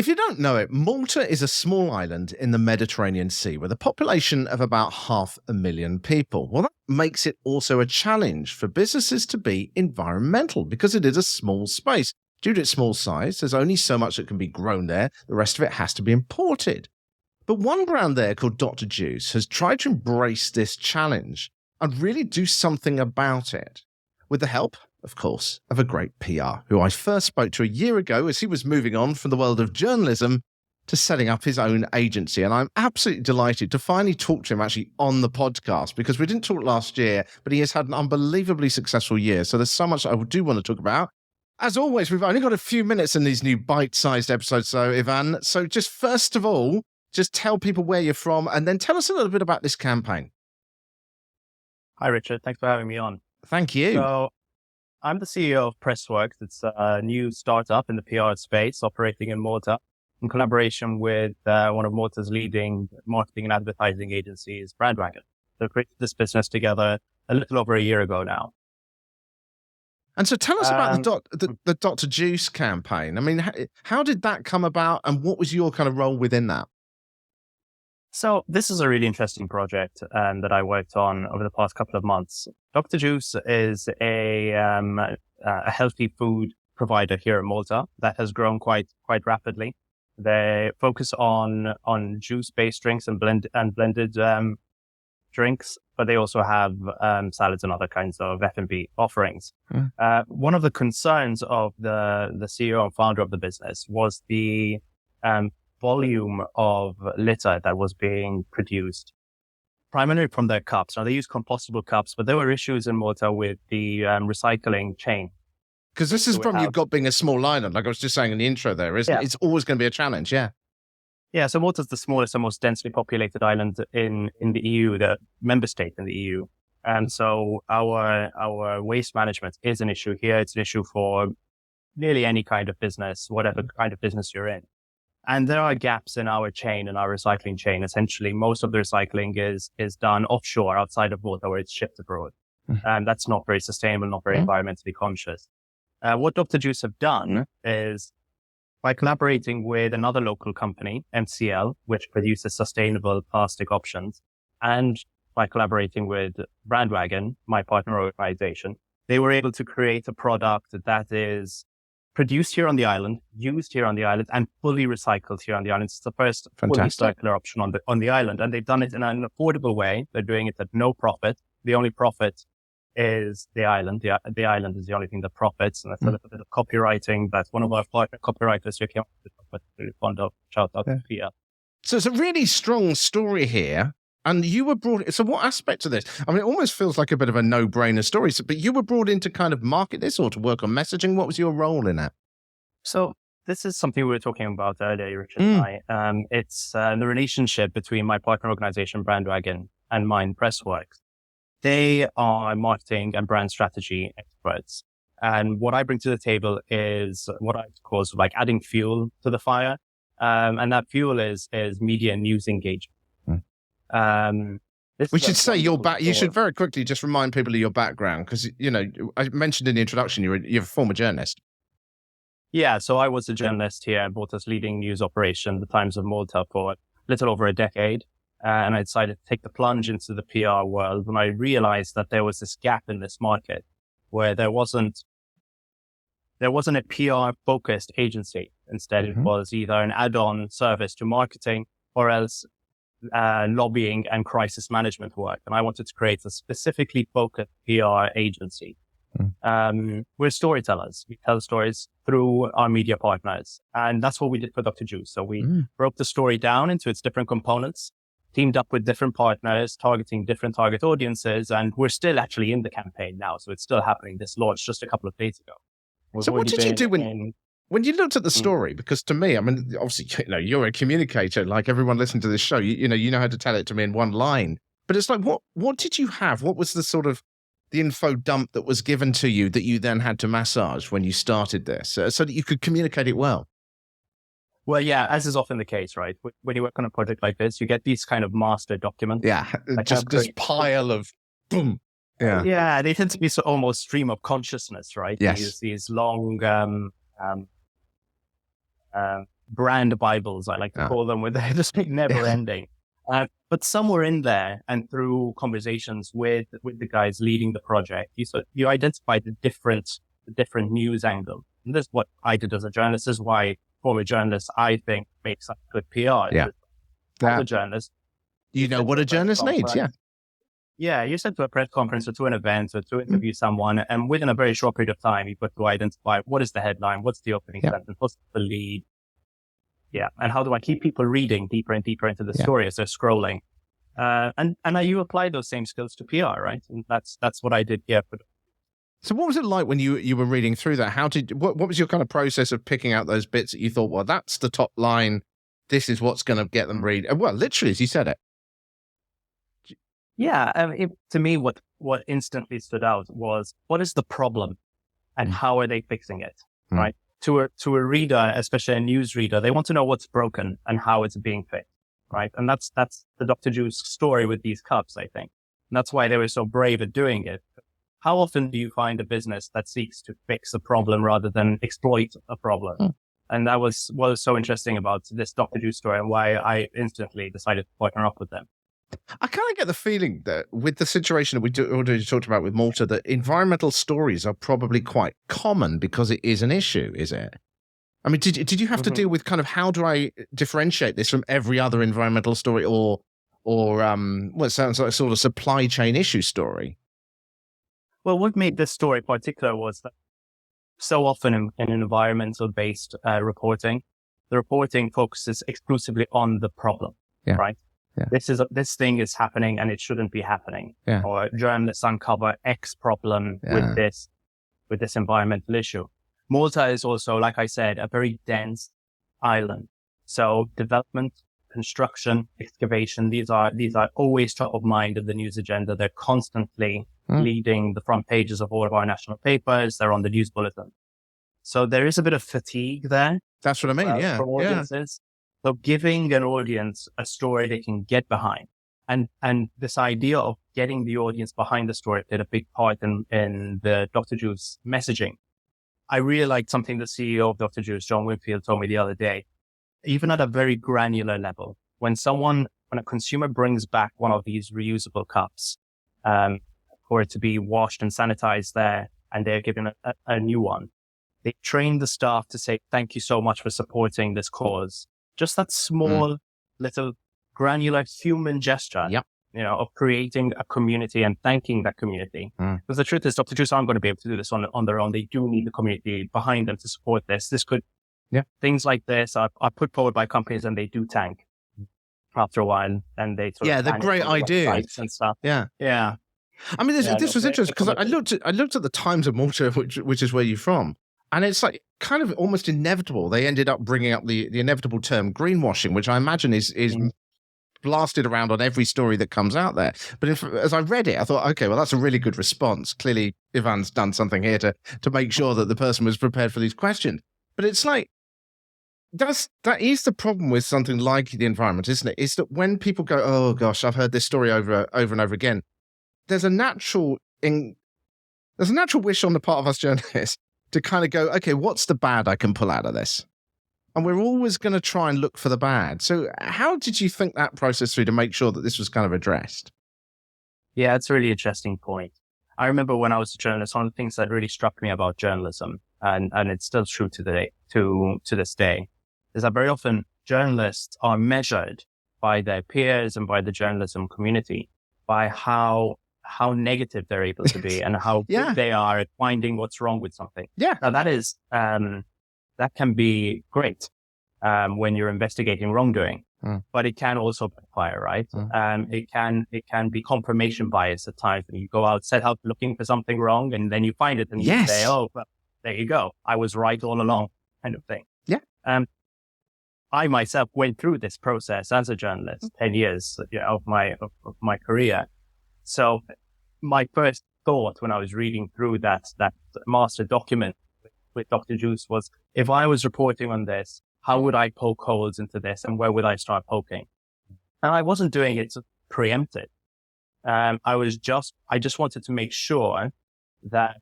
If you don't know it, Malta is a small island in the Mediterranean Sea with a population of about 500,000 people. Well, that makes it also a challenge for businesses to be environmental because it is a small space. Due to its small size, there's only so much that can be grown there. The rest of it has to be imported. But one brand there called Dr. Juice has tried to embrace this challenge and really do something about it. With the help, of course, of a great PR, who I first spoke to a year ago as he was moving on from the world of journalism to setting up his own agency. And I'm absolutely delighted to finally talk to him actually on the podcast, because we didn't talk last year, but he has had an unbelievably successful year. So there's so much I do want to talk about. As always, we've only got a few minutes in these new bite-sized episodes, so Ivan. So just first of all, just tell people where you're from and then tell us a little bit about this campaign. Hi, Richard. Thanks for having me on. Thank you. So I'm the CEO of Pressworks. It's a new startup in the PR space operating in Malta in collaboration with one of Malta's leading marketing and advertising agencies, Brandwagon. So we created this business together a little over a year ago now. And so tell us about the Dr. Juice campaign. I mean, how did that come about and what was your kind of role within that? So this is a really interesting project that I worked on over the past couple of months. Dr. Juice is a healthy food provider here in Malta that has grown quite rapidly. They focus on juice-based drinks and blended drinks, but they also have salads and other kinds of F&B offerings. One of the concerns of the CEO and founder of the business was the volume of litter that was being produced, primarily from their cups. Now, they use compostable cups, but there were issues in Malta with the recycling chain. Because this is from you've got being a small island, like I was just saying in the intro there, isn't it? It's always going to be a challenge, yeah. Yeah, so Malta's the smallest and most densely populated island in the EU, the member state in the EU. And so our waste management is an issue here. It's an issue for nearly any kind of business, whatever kind of business you're in. And there are gaps in our chain, in our recycling chain. Essentially, most of the recycling is done offshore outside of Malta, where it's shipped abroad. And that's not very sustainable, not very environmentally conscious. What Dr. Juice have done is, by collaborating with another local company, MCL, which produces sustainable plastic options, and by collaborating with Brandwagon, my partner organization, they were able to create a product that is produced here on the island, used here on the island, and fully recycled here on the island. It's the first fully circular option on the island, and they've done it in an affordable way. They're doing it at no profit. The only profit is the island. The island is the only thing that profits, and that's a little bit of copywriting. That's one of our partner copywriters who came up with it, but really fond of. Shout out to Pia. So it's a really strong story here. And you were brought, so what aspect of this? I mean, it almost feels like a bit of a no-brainer story, but you were brought in to kind of market this or to work on messaging. What was your role in that? So this is something we were talking about earlier, Richard and I. It's the relationship between my partner organization, Brandwagon, and mine, Pressworks. They are marketing and brand strategy experts. And what I bring to the table is what I call sort of like adding fuel to the fire. And that fuel is media and news engagement. We should say your you should very quickly just remind people of your background, because, you know, I mentioned in the introduction, you're a former journalist. Yeah, so I was a journalist here at Malta's leading news operation, the Times of Malta, for a little over a decade. And I decided to take the plunge into the PR world when I realized that there was this gap in this market where there wasn't a PR focused agency. Instead, it was either an add-on service to marketing or else lobbying and crisis management work. And I wanted to create a specifically focused PR agency. We're storytellers. We tell stories through our media partners. And that's what we did for Dr. Juice. So we broke the story down into its different components, teamed up with different partners, targeting different target audiences. And we're still actually in the campaign now. So it's still happening. This launched just a couple of days ago. So what did you do when you looked at the story? Because to me, I mean, obviously, you know, you're a communicator, like everyone listening to this show, you know how to tell it to me in one line. But it's like, what did you have? What was the sort of the info dump that was given to you that you then had to massage when you started this, so that you could communicate it well? Well, yeah, as is often the case, right? When you work on a project like this, you get these kind of master documents. Yeah, just this pile of boom. Yeah, they tend to be almost stream of consciousness, right? Yes. These long brand Bibles, I like to call them, where they're just never ending. But somewhere in there, and through conversations with the guys leading the project, you identify the different news angle. And this is what I did as a journalist. This is why, for a journalist, I think makes up good PR. Yeah. As a journalist, you know what a journalist needs. Yeah. Yeah, you said to a press conference or to an event or to interview someone, and within a very short period of time, you've got to identify what is the headline, what's the opening sentence, what's the lead. Yeah. And how do I keep people reading deeper and deeper into the story as they're scrolling? And you apply those same skills to PR, right? And that's what I did here. So what was it like when you were reading through that? What was your kind of process of picking out those bits that you thought, well, that's the top line. This is what's going to get them read. Well, literally, as you said it. Yeah. To me, what instantly stood out was, what is the problem and how are they fixing it? Right. To a reader, especially a news reader, they want to know what's broken and how it's being fixed. Right. And that's the Dr. Juice story with these cups, I think. And that's why they were so brave at doing it. How often do you find a business that seeks to fix a problem rather than exploit a problem? And that was what was so interesting about this Dr. Juice story, and why I instantly decided to partner up with them. I kind of get the feeling that with the situation that we already talked about with Malta, that environmental stories are probably quite common because it is an issue, is it? I mean, did you have to deal with kind of, how do I differentiate this from every other environmental story or what sounds like a sort of supply chain issue story? Well, what made this story particular was that so often in environmental-based reporting, the reporting focuses exclusively on the problem, right? Yeah. This thing is happening and it shouldn't be happening. Yeah. Or journalists uncover X problem with this environmental issue. Malta is also, like I said, a very dense island. So development, construction, excavation, these are always top of mind in the news agenda. They're constantly leading the front pages of all of our national papers. They're on the news bulletin. So there is a bit of fatigue there. That's what I mean. From audiences. So giving an audience a story they can get behind, and this idea of getting the audience behind the story played a big part in the Dr. Juice messaging. I really liked something the CEO of Dr. Juice, John Winfield, told me the other day. Even at a very granular level, when a consumer brings back one of these reusable cups, for it to be washed and sanitized there, and they're given a new one, they train the staff to say, thank you so much for supporting this cause. Just that small, little granular human gesture, of creating a community and thanking that community. Because the truth is, Dr. Juice aren't going to be able to do this on their own. They do need the community behind them to support this. Things like this are put forward by companies and they do tank after a while, and they they're great ideas and stuff. Yeah. I mean, this was interesting because I looked at the Times of Malta, which is where you're from, and it's like kind of almost inevitable. They ended up bringing up the inevitable term greenwashing, which I imagine is blasted around on every story that comes out there. But as I read it, I thought, okay, well, that's a really good response. Clearly, Ivan's done something here to make sure that the person was prepared for these questions. But it's like, that is the problem with something like the environment, isn't it? Is that when people go, oh gosh, I've heard this story over and over again, there's a natural wish on the part of us journalists to kind of go, okay, what's the bad I can pull out of this? And we're always going to try and look for the bad. So how did you think that process through to make sure that this was kind of addressed? Yeah, it's a really interesting point. I remember when I was a journalist, one of the things that really struck me about journalism, and it's still true to this day, is that very often journalists are measured by their peers and by the journalism community by how negative they're able to be and how good they are at finding what's wrong with something. Yeah. Now that is, that can be great, when you're investigating wrongdoing, but it can also backfire, right? It can be confirmation bias at times when you go out, set out looking for something wrong, and then you find it and you say, oh, well, there you go. I was right all along, kind of thing. Yeah. I myself went through this process as a journalist, 10 years of my career. So my first thought when I was reading through that master document with Dr. Juice was, if I was reporting on this, how would I poke holes into this and where would I start poking? And I wasn't doing it to preempt it. I just wanted to make sure that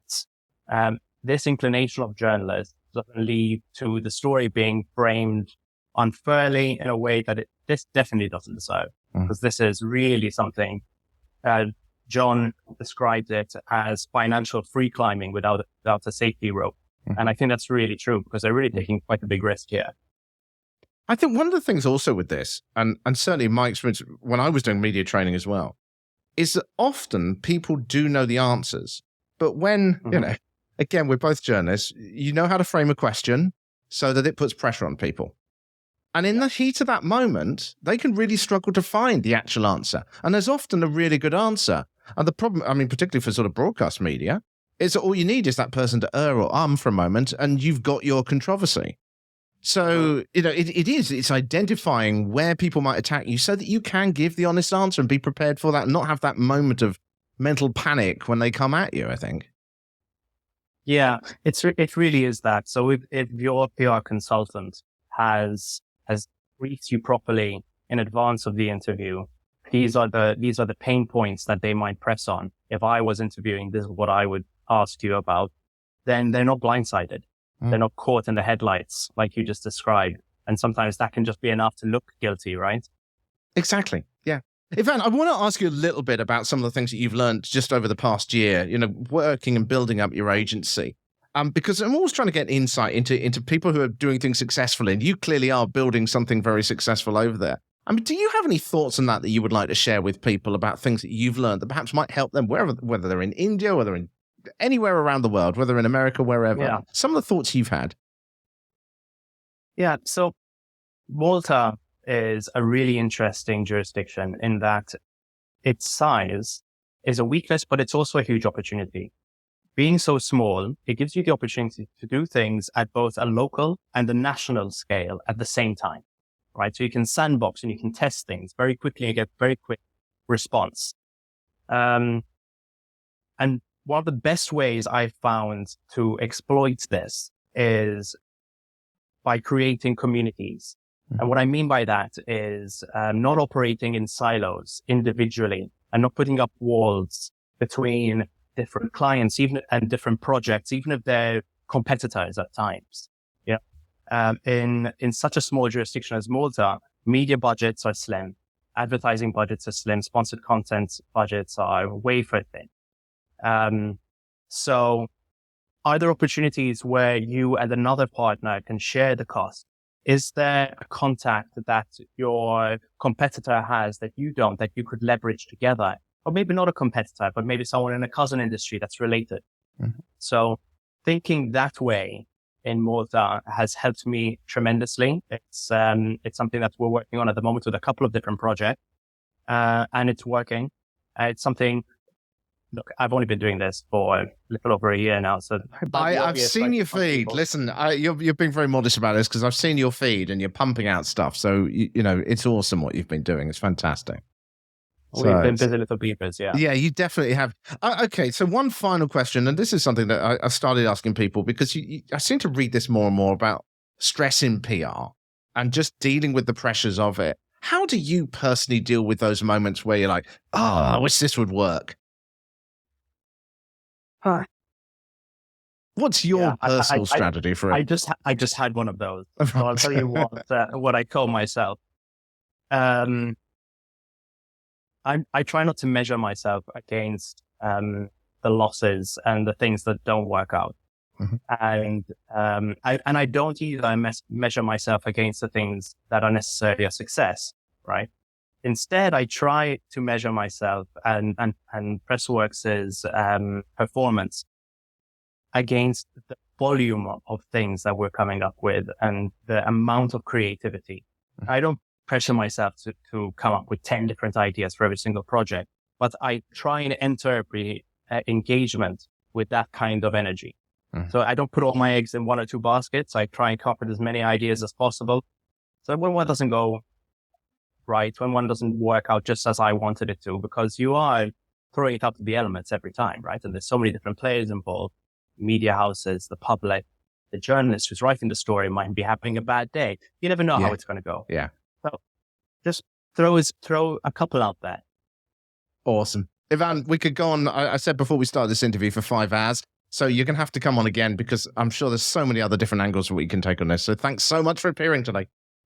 this inclination of journalists doesn't lead to the story being framed unfairly in a way that this definitely doesn't deserve. Because this is really something, John described it as financial free climbing without a safety rope. And I think that's really true because they're really taking quite a big risk here. I think one of the things also with this, and certainly in my experience when I was doing media training as well, is that often people do know the answers. But when, again, we're both journalists, you know how to frame a question so that it puts pressure on people. And in the heat of that moment, they can really struggle to find the actual answer. And there's often a really good answer. And the problem, I mean, particularly for sort of broadcast media, is that all you need is that person to err or for a moment, and you've got your controversy. So, it's identifying where people might attack you so that you can give the honest answer and be prepared for that and not have that moment of mental panic when they come at you, I think. Yeah, it really is that. So if your PR consultant has briefed you properly in advance of the interview, these are the pain points that they might press on. If I was interviewing, this is what I would ask you about. Then they're not blindsided. They're not caught in the headlights like you just described. And sometimes that can just be enough to look guilty, right? Exactly. Yeah. Ivan, I want to ask you a little bit about some of the things that you've learned just over the past year, working and building up your agency. Because I'm always trying to get insight into people who are doing things successfully, and you clearly are building something very successful over there. I mean, do you have any thoughts on that you would like to share with people about things that you've learned that perhaps might help them whether they're in India, whether in anywhere around the world, whether in America, wherever? Yeah. Some of the thoughts you've had. Yeah. So Malta is a really interesting jurisdiction in that its size is a weakness, but it's also a huge opportunity. Being so small, it gives you the opportunity to do things at both a local and a national scale at the same time, right? So you can sandbox and you can test things very quickly and get very quick response. And one of the best ways I've found to exploit this is by creating communities. And what I mean by that is not operating in silos individually and not putting up walls between different clients, and different projects, even if they're competitors at times. Yeah. In such a small jurisdiction as Malta, media budgets are slim, advertising budgets are slim, sponsored content budgets are wafer thin. So are there opportunities where you and another partner can share the cost? Is there a contact that your competitor has that you don't, that you could leverage together? Or maybe not a competitor, but maybe someone in a cousin industry that's related. So thinking that way in Malta has helped me tremendously. It's something that we're working on at the moment with a couple of different projects, and it's working. It's something. Look, I've only been doing this for a little over a year now, so I've seen your feed. Listen, you're being very modest about this because I've seen your feed and you're pumping out stuff. So it's awesome what you've been doing. It's fantastic. We've been busy little beavers, yeah. Yeah, you definitely have. Okay, so one final question, and this is something that I started asking people because I seem to read this more and more about stress in PR and just dealing with the pressures of it. How do you personally deal with those moments where you're like, I wish this would work? What's your personal strategy for it? I just had one of those. So I'll tell you what I call myself. I try not to measure myself against the losses and the things that don't work out. And I don't either measure myself against the things that are necessarily a success, right? Instead, I try to measure myself and Pressworks' performance against the volume of things that we're coming up with and the amount of creativity. I don't pressure myself to come up with 10 different ideas for every single project, but I try and enter engagement with that kind of energy. So I don't put all my eggs in one or two baskets. I try and come up with as many ideas as possible. So when one doesn't go right, when one doesn't work out just as I wanted it to, because you are throwing it up to the elements every time, right? And there's so many different players involved, media houses, the public, the journalist who's writing the story might be having a bad day. You never know how it's going to go. Yeah. So just throw a couple out there. Awesome. Ivan, we could go on. I said before we started this interview for 5 hours. So you're going to have to come on again because I'm sure there's so many other different angles that we can take on this. So thanks so much for appearing today.